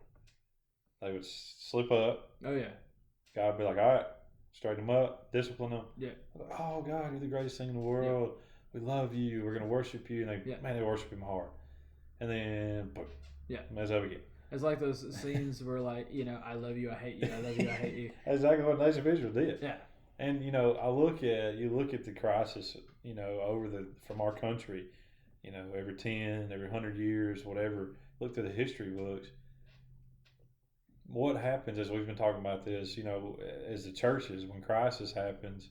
They would slip up. Oh yeah. God would be like, all right, straighten them up, discipline them. Yeah. Oh, God, you're the greatest thing in the world. We love you. We're going to worship you. And they worship him hard. And then, boom. Yeah. Mess up again. It's like those scenes where, I love you, I hate you, I love you, I hate you. That's exactly what the nation of Israel did. Yeah. And, I look at the crisis, from our country, every 10, every 100 years, whatever, look through the history books. What happens as we've been talking about this, as the churches, when crisis happens,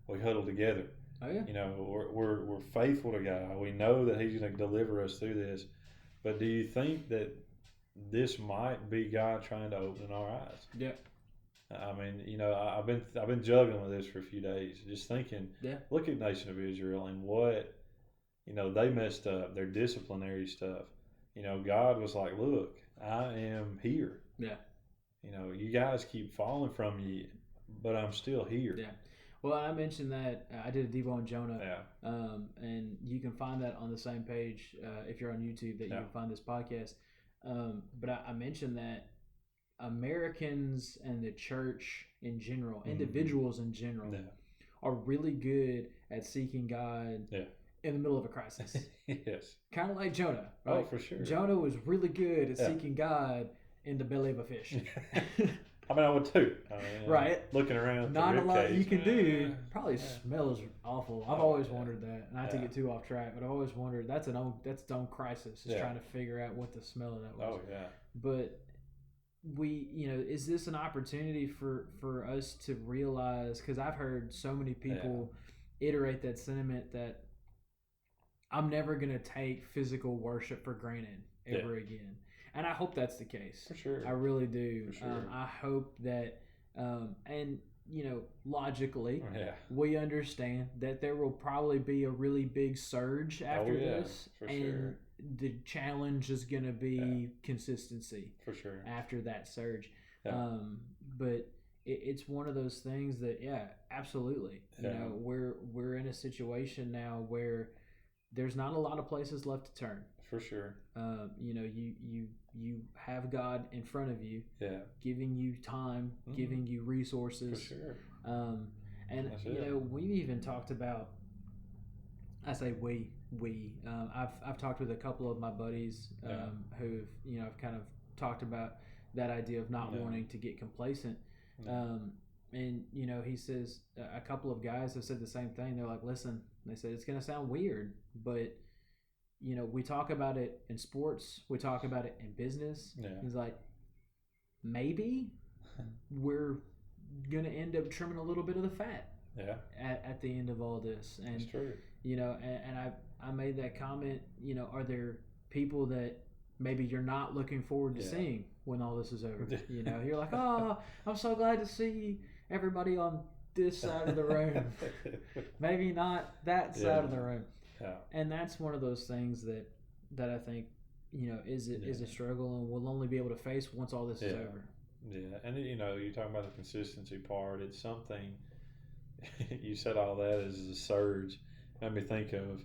we huddle together. Oh yeah. We're faithful to God. We know that He's going to deliver us through this. But do you think that this might be God trying to open our eyes? Yeah. I mean, I've been juggling with this for a few days, just thinking. Yeah. Look at the nation of Israel and what, they messed up, their disciplinary stuff. God was like, look, I am here. Yeah. You guys keep falling from me, but I'm still here. Yeah. Well, I mentioned that I did a Devo on Jonah. Yeah. And you can find that on the same page if you're on YouTube that you can find this podcast. But I mentioned that Americans and the church in general, individuals in general, are really good at seeking God in the middle of a crisis. Yes. Kind of like Jonah. Right? Oh, for sure. Jonah was really good at seeking God in the belly of a fish. I mean, I would too. Right. Looking around. Not a lot you can do. Probably smells awful. I've always wondered that. Not to get too off track, but I've always wondered that's its own crisis. Is trying to figure out what the smell of that was. Oh yeah. But is this an opportunity for us to realize? Because I've heard so many people iterate that sentiment that I'm never going to take physical worship for granted ever again. And I hope that's the case. For sure. I really do. For sure. I hope that, and logically, we understand that there will probably be a really big surge after this. For and sure. The challenge is going to be consistency. For sure. After that surge. Yeah. But it's one of those things that, absolutely. We're in a situation now where there's not a lot of places left to turn. For sure. You have God in front of you, giving you time, giving you resources. For sure. And we've even talked about. I say we. I've talked with a couple of my buddies who've I've kind of talked about that idea of not wanting to get complacent. And he says a couple of guys have said the same thing. They're like, listen, they said it's going to sound weird, but we talk about it in sports, we talk about it in business. He's like, maybe we're going to end up trimming a little bit of the fat. At the end of all this. And that's true. And I made that comment, are there people that maybe you're not looking forward to seeing when all this is over? You're like, oh, I'm so glad to see everybody on this side of the room. Maybe not that side of the room. And that's one of those things that I think, is a struggle and we'll only be able to face once all this is over. Yeah, and you're talking about the consistency part. It's something. You said all that is a surge. Made me think of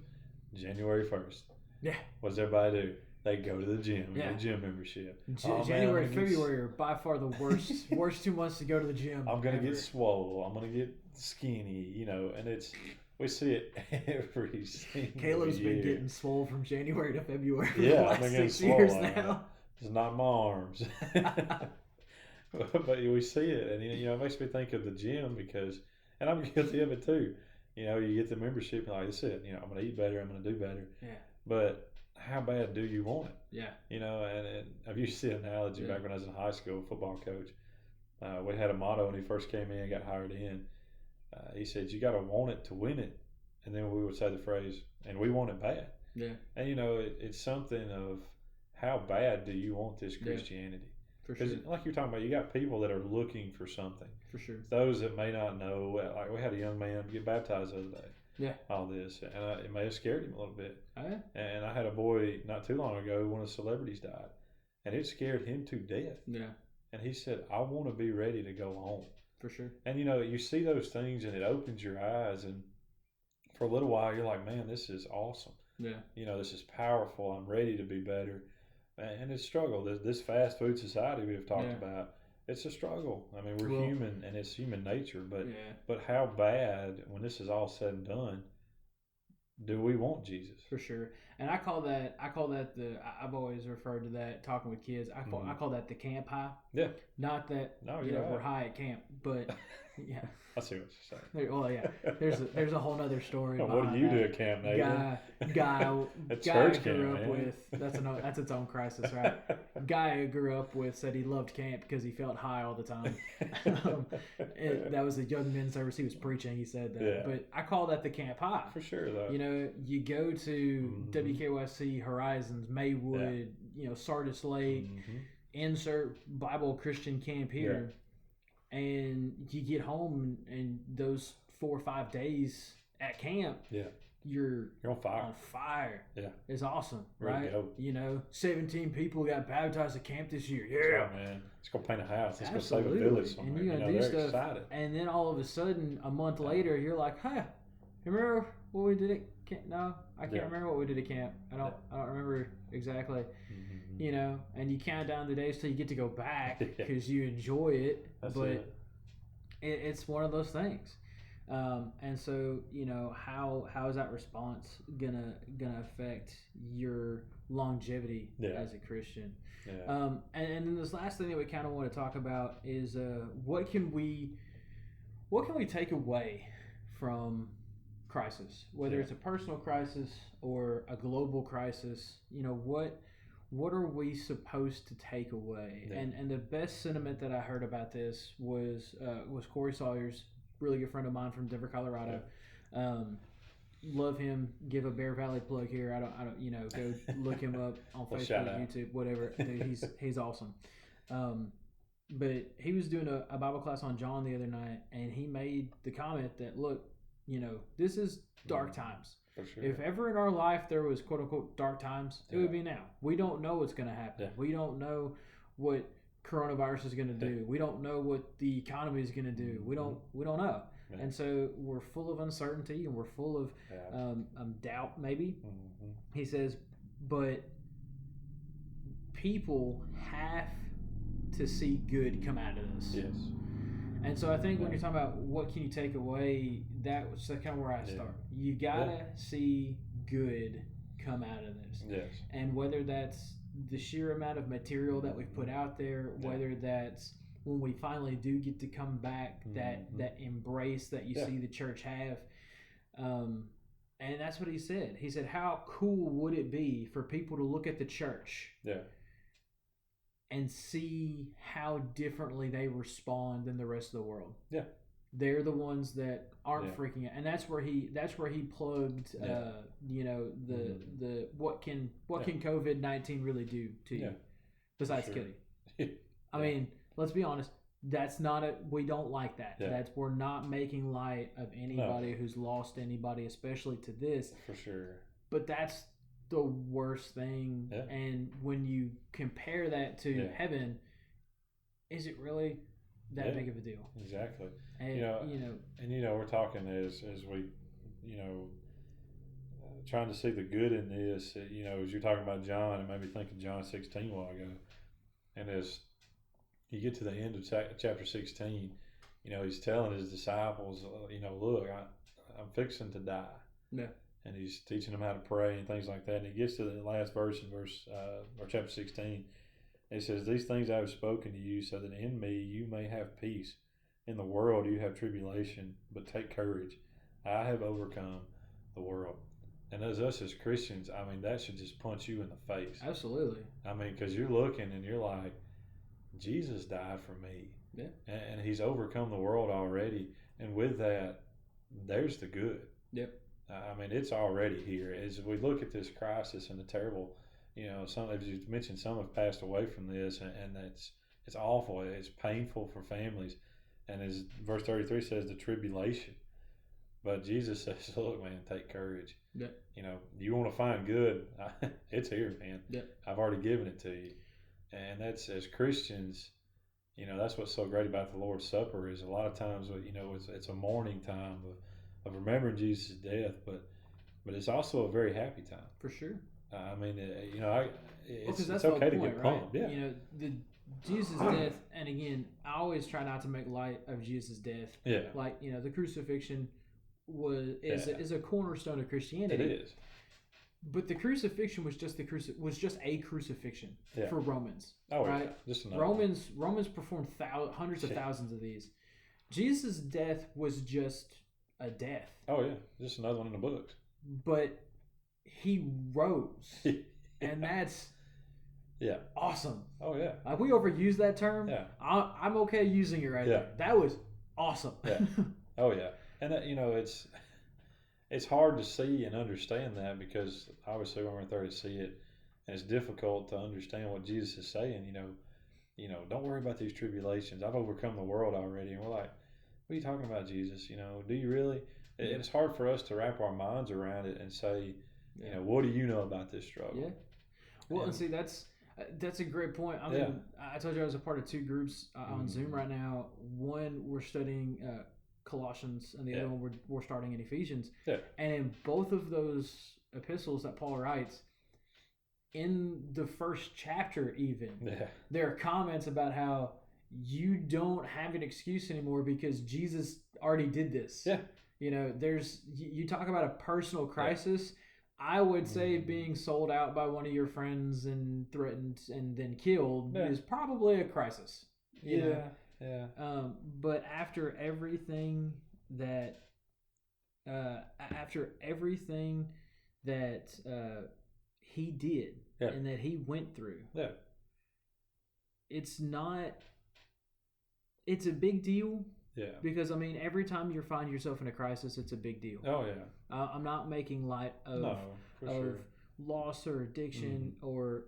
January 1st. Yeah. What does everybody do? They go to the gym. Get a gym membership. January, February are by far the worst 2 months to go to the gym. I'm gonna get swole. I'm gonna get skinny. And we see it every single Caleb's year. been getting swole from January to February for the last I've been getting 6 swole years now. It's not my arms. But we see it, and it makes me think of the gym because, and I'm guilty of it too. You get the membership, and like I said, I'm going to eat better, I'm going to do better. Yeah. But how bad do you want it? Yeah. And I've used the analogy back when I was in high school, football coach. We had a motto when he first came in, got hired in. He said, you got to want it to win it. And then we would say the phrase, and we want it bad. Yeah. And, it's something of how bad do you want this Christianity? Because like you're talking about, you got people that are looking for something. For sure. Those that may not know, like we had a young man get baptized the other day. Yeah. All this, and it may have scared him a little bit. Oh, yeah. And I had a boy not too long ago, one of the celebrities died, and it scared him to death. Yeah. And he said, I want to be ready to go home. For sure. And you see those things, and it opens your eyes, and for a little while, you're like, man, this is awesome. Yeah. This is powerful. I'm ready to be better. And it's a struggle. This fast food society we've talked about, it's a struggle. I mean, we're human, and it's human nature. But how bad, when this is all said and done, do we want Jesus? For sure. And I call that I've always referred to that talking with kids. I call that the camp high. Yeah. Not that we're high at camp, but yeah. I see what you're saying. Well, yeah. There's a whole other story. What do you do at camp, Nathan? Guy church I grew camp, up with. That's its own crisis, right? Guy I grew up with said he loved camp because he felt high all the time. That was a young men's service. He was preaching. He said that. Yeah. But I call that the camp high. For sure, though. You go to WKYC, Horizons, Maywood, Sardis Lake, insert Bible Christian camp here. Yeah. And you get home and those 4 or 5 days at camp, you're on fire. On fire. Yeah, it's awesome, right? 17 people got baptized at camp this year. Yeah, man, let's go paint a house. Let's go save a village somewhere. And you're gonna do stuff. Excited. And then all of a sudden, a month later, you're like, "Hey, remember what we did at camp?" No, I can't remember what we did at camp. I don't remember exactly. And you count down the days till you get to go back because you enjoy it. But it's one of those things. And so, how is that response gonna affect your longevity as a Christian? Yeah. And then this last thing that we kind of want to talk about is what can we take away from crisis, whether it's a personal crisis or a global crisis. What are we supposed to take away? Yeah. And the best sentiment that I heard about this was Corey Sawyer's, really good friend of mine from Denver, Colorado. Love him. Give a Bear Valley plug here. I don't. Go look him up on Well, Facebook, YouTube, whatever. Dude, he's awesome. But he was doing a Bible class on John the other night, and he made the comment that, look, this is dark times. For sure. If ever in our life there was quote unquote dark times, it would be now. We don't know what's going to happen. Yeah. We don't know what coronavirus is going to do. We don't know what the economy is going to do. We don't know. Yeah. And so we're full of uncertainty and we're full of doubt, maybe. Mm-hmm. He says, but people have to see good come out of this. Yes. And so I think when you're talking about what can you take away, that's kind of where I start. You gotta see good come out of this. Yes. And whether that's the sheer amount of material that we've put out there, whether that's when we finally do get to come back, that embrace that you see the church have. And that's what he said. He said, how cool would it be for people to look at the church and see how differently they respond than the rest of the world? Yeah. They're the ones that aren't freaking out. And that's where he plugged the what can COVID-19 really do to you besides kill you. I mean, let's be honest, that's not we don't like that. Yeah. We're not making light of anybody who's lost anybody, especially to this. For sure. But that's the worst thing. Yeah. And when you compare that to heaven, is it really that big of a deal? Exactly. And, we're talking as we, trying to see the good in this. As you're talking about John, it made me think of John 16 a while ago. And as you get to the end of chapter 16, he's telling his disciples, look, I'm fixing to die. Yeah. And he's teaching them how to pray and things like that. And he gets to the last verse in or chapter 16. He says, these things I have spoken to you so that in me you may have peace. In the world you have tribulation, but take courage. I have overcome the world. And as us as Christians, I mean, that should just punch you in the face. Absolutely. I mean, because you're looking and you're like, Jesus died for me. Yeah. And he's overcome the world already. And with that, there's the good. Yep. I mean, it's already here. As we look at this crisis and the terrible, some, as you mentioned, some have passed away from this, and it's awful. It's painful for families. And as verse 33 says, the tribulation. But Jesus says, look, man, take courage. Yeah. You want to find good, it's here, man. Yeah. I've already given it to you. And that's, as Christians, that's what's so great about the Lord's Supper is a lot of times, it's a mourning time of remembering Jesus' death, but it's also a very happy time. For sure. I mean, it's that's okay to point, get pumped. Right? Yeah. The Jesus' death, and again, I always try not to make light of Jesus' death. Yeah. Like, the crucifixion is a cornerstone of Christianity. It is. But the crucifixion was just a crucifixion for Romans. Oh, right? Just Romans performed hundreds of thousands of these. Jesus' death was just a death. Oh yeah, just another one in the books. But he rose, and that's awesome. Oh yeah. Like, we overuse that term. Yeah. I'm okay using it right there. That was awesome. Yeah. Oh yeah, and that it's hard to see and understand that, because obviously when we're there to see it, and it's difficult to understand what Jesus is saying. Don't worry about these tribulations. I've overcome the world already. And we're like, what are you talking about, Jesus? Do you really? And it's hard for us to wrap our minds around it and say, what do you know about this struggle? Yeah. Well, and see, that's a great point. I mean, I told you I was a part of two groups on Zoom right now. One, we're studying Colossians, and the other one we're starting in Ephesians. Yeah. And in both of those epistles that Paul writes, in the first chapter even, there are comments about how you don't have an excuse anymore because Jesus already did this. Yeah. You talk about a personal crisis. I would say being sold out by one of your friends and threatened and then killed is probably a crisis. You know? Yeah. But after everything that he did and that he went through, it's a big deal. Yeah. Because, I mean, every time you find yourself in a crisis, it's a big deal. Oh, yeah. I'm not making light of, sure. loss or addiction or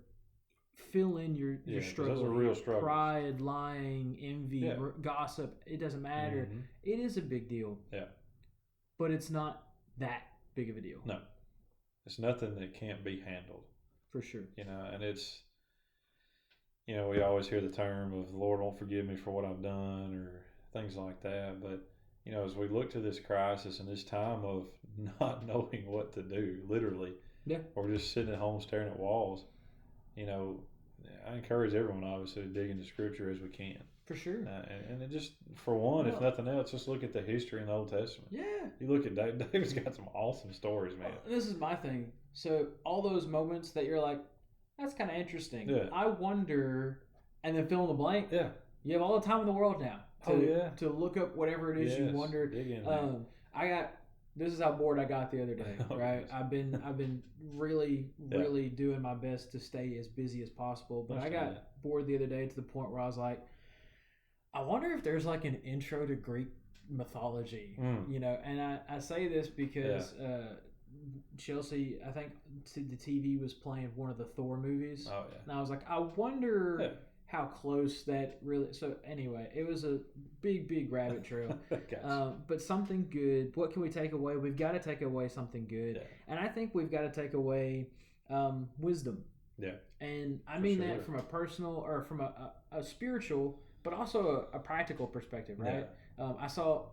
fill in your struggle. Those are real struggles. Pride, lying, envy, gossip. It doesn't matter. Mm-hmm. It is a big deal. Yeah. But it's not that big of a deal. No. It's nothing that can't be handled. For sure. And it's, we always hear the term of, Lord, won't forgive me for what I've done or things like that. But, as we look to this crisis and this time of not knowing what to do, literally, or just sitting at home staring at walls, I encourage everyone, obviously, to dig into Scripture as we can. For sure. And it just, for one, if nothing else, just look at the history in the Old Testament. Yeah. You look at David's got some awesome stories, man. This is my thing. So all those moments that you're like, that's kind of interesting. Yeah. I wonder, and then fill in the blank. Yeah. You have all the time in the world now to look up whatever it is you wondered. Dig in, this is how bored I got the other day, right? I've been really doing my best to stay as busy as possible, but I got bored the other day to the point where I was like, I wonder if there's like an intro to Greek mythology, and I say this because Chelsea, I think the TV was playing one of the Thor movies. Oh, yeah. And I was like, I wonder how close that really... So anyway, it was a big rabbit trail. Gotcha. But something good. What can we take away? We've got to take away something good. Yeah. And I think we've got to take away wisdom. Yeah. And I mean that from a personal or from a spiritual, but also a practical perspective, right? Yeah. I saw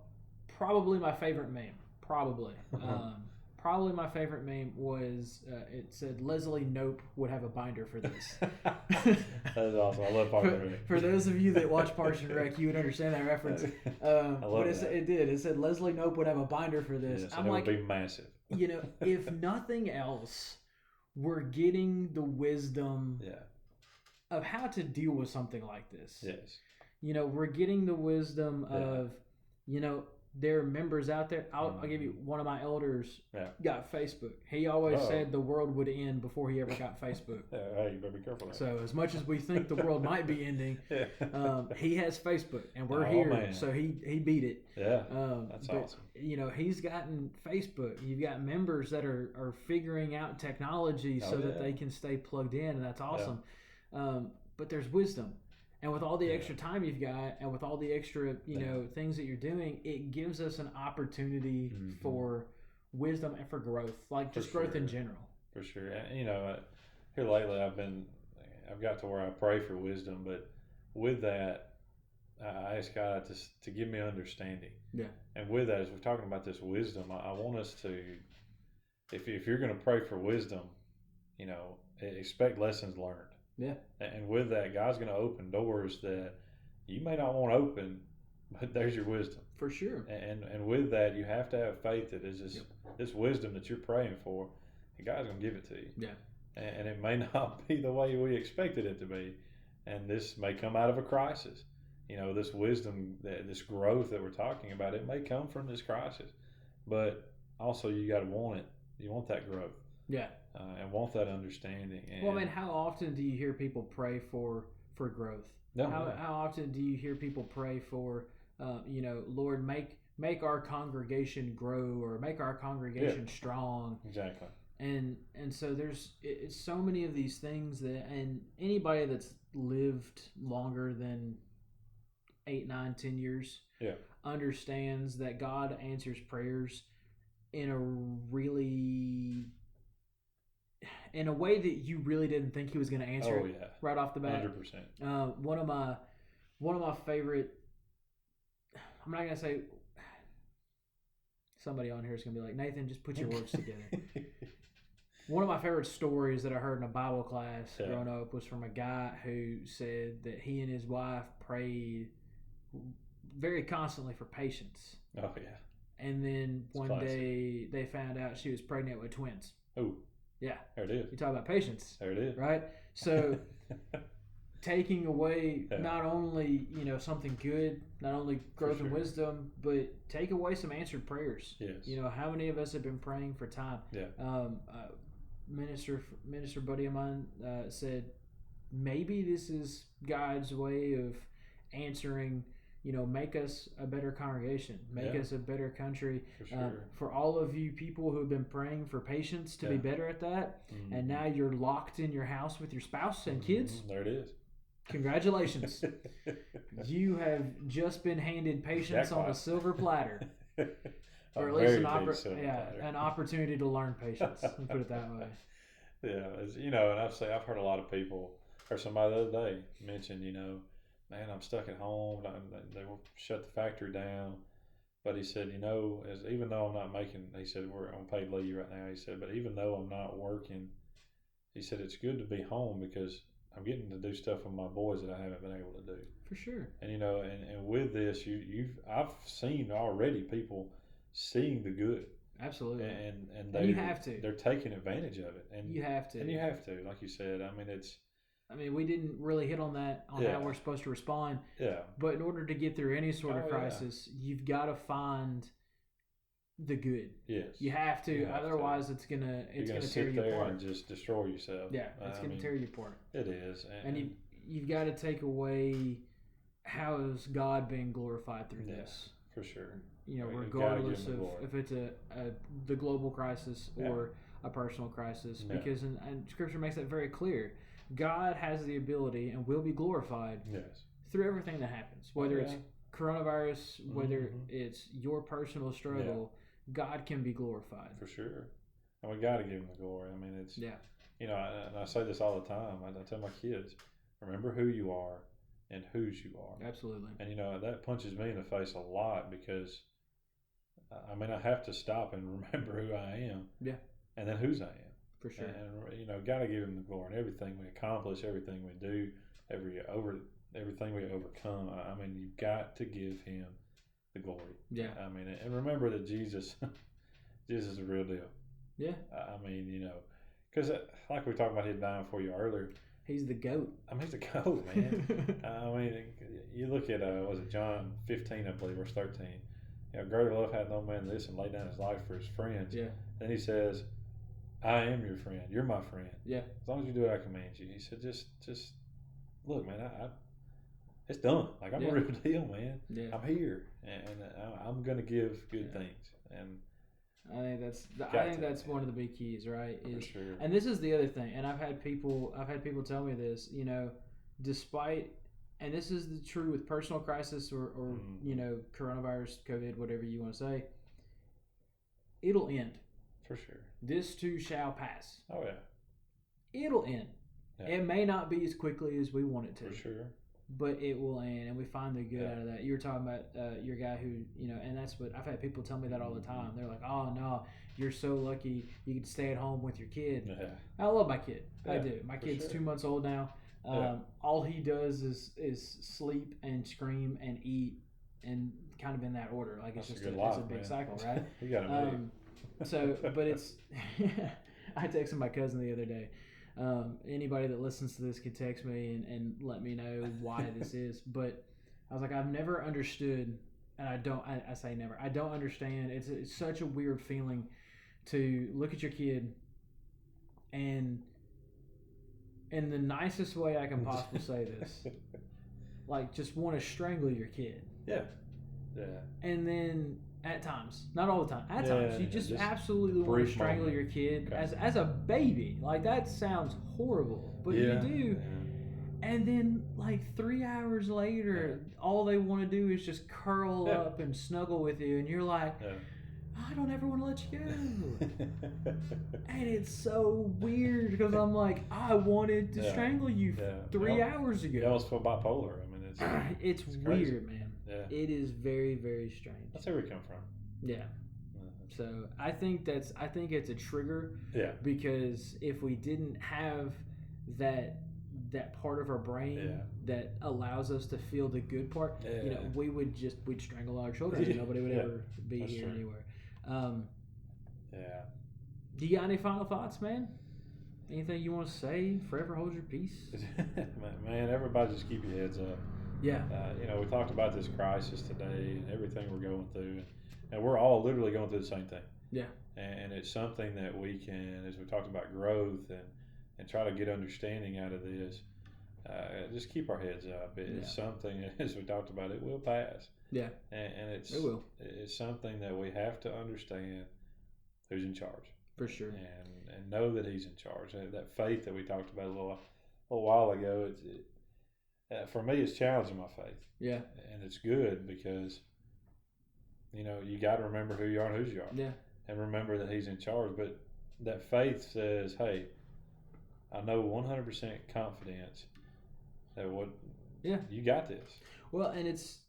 probably my favorite meme. Probably my favorite meme was, it said, Leslie Knope would have a binder for this. That is awesome. I love Parks and Rec. For those of you that watch Parks and Rec, you would understand that reference. I love that. It did. It said Leslie Knope would have a binder for this. Yes, I'm like, it would be massive. If nothing else, we're getting the wisdom of how to deal with something like this. Yes. We're getting the wisdom of, there are members out there. I'll give you one of my elders got Facebook. He always said the world would end before he ever got Facebook. Hey, you better be careful. So as much as we think the world might be ending, he has Facebook, and we're here. Man. So he beat it. Yeah, that's awesome. He's gotten Facebook. You've got members that are figuring out technology so that they can stay plugged in, and that's awesome. Yeah. But there's wisdom. And with all the extra time you've got, and with all the extra, things that you're doing, it gives us an opportunity for wisdom and for growth, like just growth in general. For sure. Here lately, I've got to where I pray for wisdom, but with that, I ask God to give me understanding. Yeah. And with that, as we're talking about this wisdom, I want us to, if you're going to pray for wisdom, expect lessons learned. Yeah. And with that, God's going to open doors that you may not want to open, but there's your wisdom. For sure. And with that, you have to have faith that is this wisdom that you're praying for, and God's going to give it to you. Yeah. And it may not be the way we expected it to be. And this may come out of a crisis. This wisdom, this growth that we're talking about, it may come from this crisis. But also, you got to want it. You want that growth. Yeah. And want that understanding. And, how often do you hear people pray for growth? No. How often do you hear people pray for, Lord, make our congregation grow or make our congregation strong? Exactly. And so it's so many of these things and anybody that's lived longer than 8, 9, 10 years understands that God answers prayers in a way that you really didn't think he was going to answer right off the bat. 100%. One of my favorite, I'm not going to say, somebody on here is going to be like, Nathan, just put your words together. One of my favorite stories that I heard in a Bible class growing up was from a guy who said that he and his wife prayed very constantly for patience. Oh, yeah. And then one day they found out she was pregnant with twins. Oh. Yeah. There it is. You talk about patience. There it is. Right? So taking away not only, something good, not only growth and wisdom, but take away some answered prayers. Yes. How many of us have been praying for time? Yeah. Minister buddy of mine said maybe this is God's way of answering, make us a better congregation, make us a better country. For sure. For all of you people who have been praying for patience to be better at that, and now you're locked in your house with your spouse and kids. There it is. Congratulations. You have just been handed patience on a silver platter. Or at least an opportunity to learn patience. Let me put it that way. Yeah, and I've heard a lot of people, or somebody the other day mentioned, man, I'm stuck at home. They will shut the factory down. But he said, even though I'm not making, he said, we're on paid leave right now. He said, but even though I'm not working, he said, it's good to be home because I'm getting to do stuff with my boys that I haven't been able to do. For sure. And, and with this, I've seen already people seeing the good. Absolutely. And you have to. They're taking advantage of it. And you have to. And you have to, like you said. I mean, we didn't really hit on that, how we're supposed to respond. Yeah. But in order to get through any sort of crisis, you've got to find the good. Yes. You have to. Otherwise, it's gonna tear you apart. Sit there and just destroy yourself. Yeah, it's gonna tear you apart. It is. And you've got to take away how is God being glorified through this. For sure. Regardless of if it's the global crisis or a personal crisis, because and Scripture makes that very clear. God has the ability and will be glorified through everything that happens, whether it's coronavirus, whether it's your personal struggle. God can be glorified for sure, and we got to give Him the glory. I mean, it's and I say this all the time. I tell my kids, remember who you are and whose you are. Absolutely. And that punches me in the face a lot because I have to stop and remember who I am. Yeah. And then whose I am. For sure. And got to give Him the glory and everything we accomplish, everything we do, everything we overcome. I mean, you've got to give Him the glory. Yeah. I mean, and remember that Jesus is the real deal. Yeah. I mean, because like we talked about Him dying for you earlier. He's the GOAT. I mean, he's the GOAT, man. I mean, you look at was it John 15, I believe, verse 13. Greater love hath no man than this, and lay down his life for his friends. Yeah. Then He says, I am your friend. You're my friend. Yeah. As long as you do what I command you. He said, just look, man. It's done. Like I'm a real deal, man. Yeah. I'm here, and I'm gonna give good things. And I think that's one of the big keys, right? For sure. And this is the other thing. And I've had people tell me this. Despite, and this is true with personal crisis or coronavirus, COVID, whatever you want to say. It'll end. For sure. This too shall pass. Oh, yeah. It'll end. Yeah. It may not be as quickly as we want it to. For sure. But it will end, and we find the good out of that. You were talking about your guy who, and that's what I've had people tell me that all the time. They're like, oh, no, you're so lucky you get to stay at home with your kid. Yeah. I love my kid. Yeah, I do. My kid's 2 months old now. All he does is sleep and scream and eat, and kind of in that order. Like it's just a big cycle, right? You got to but it's I texted my cousin the other day. Anybody that listens to this could text me and let me know why this is. But I was like, I've never understood, and I say never. I don't understand. It's such a weird feeling to look at your kid and in the nicest way I can possibly say this, like just want to strangle your kid. Yeah. Yeah. And then at times, not all the time, at times, you just absolutely want to strangle your kid as a baby. Like, that sounds horrible, but you do. Yeah. And then, like, 3 hours later, all they want to do is just curl up and snuggle with you, and you're like, I don't ever want to let you go. And it's so weird because I'm like, I wanted to strangle you 3 hours ago. You almost feel bipolar. I mean, it's weird, man. Yeah. It is very, very strange. That's where we come from. Yeah. So I think it's a trigger. Yeah. Because if we didn't have that part of our brain that allows us to feel the good part, we'd strangle our children and nobody would ever be here anywhere. Do you got any final thoughts, man? Anything you want to say? Forever hold your peace. Man, everybody just keep your heads up. Yeah. We talked about this crisis today and everything we're going through, and we're all literally going through the same thing. Yeah. And it's something that we can, as we talked about growth and try to get understanding out of this. just keep our heads up. It's something, as we talked about, it will pass. Yeah. And it will. It's something that we have to understand who's in charge. For sure. And know that he's in charge. That faith that we talked about a little while ago, for me, it's challenging my faith. Yeah. And it's good because, you got to remember who you are and whose you are. Yeah. And remember that he's in charge. But that faith says, hey, I know 100% confidence that you got this. Well, and it's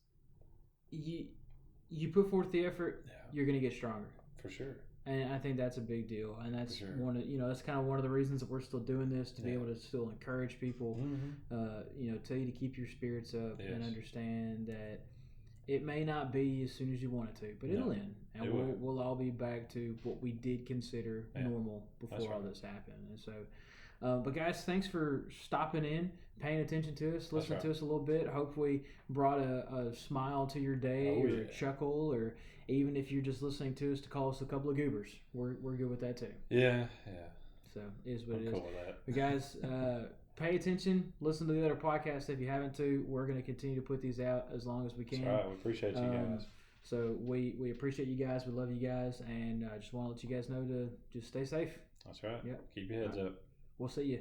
you put forth the effort, you're going to get stronger. For sure. And I think that's a big deal, and that's that's kind of one of the reasons that we're still doing this, to be able to still encourage people, tell you to keep your spirits up and understand that it may not be as soon as you want it to, but it'll end, and we'll all be back to what we did consider normal before all this happened. And so, but guys, thanks for stopping in, paying attention to us, listening to us a little bit. Hopefully brought a smile to your day, or a chuckle, or even if you're just listening to us to call us a couple of goobers, we're good with that too. Yeah. So it is what it is. Cool with that. But guys, pay attention. Listen to the other podcasts if you haven't to. We're going to continue to put these out as long as we can. That's right. We appreciate you guys. So we appreciate you guys. We love you guys, and I just want to let you guys know to just stay safe. That's right. Yep. Keep your heads up. We'll see you.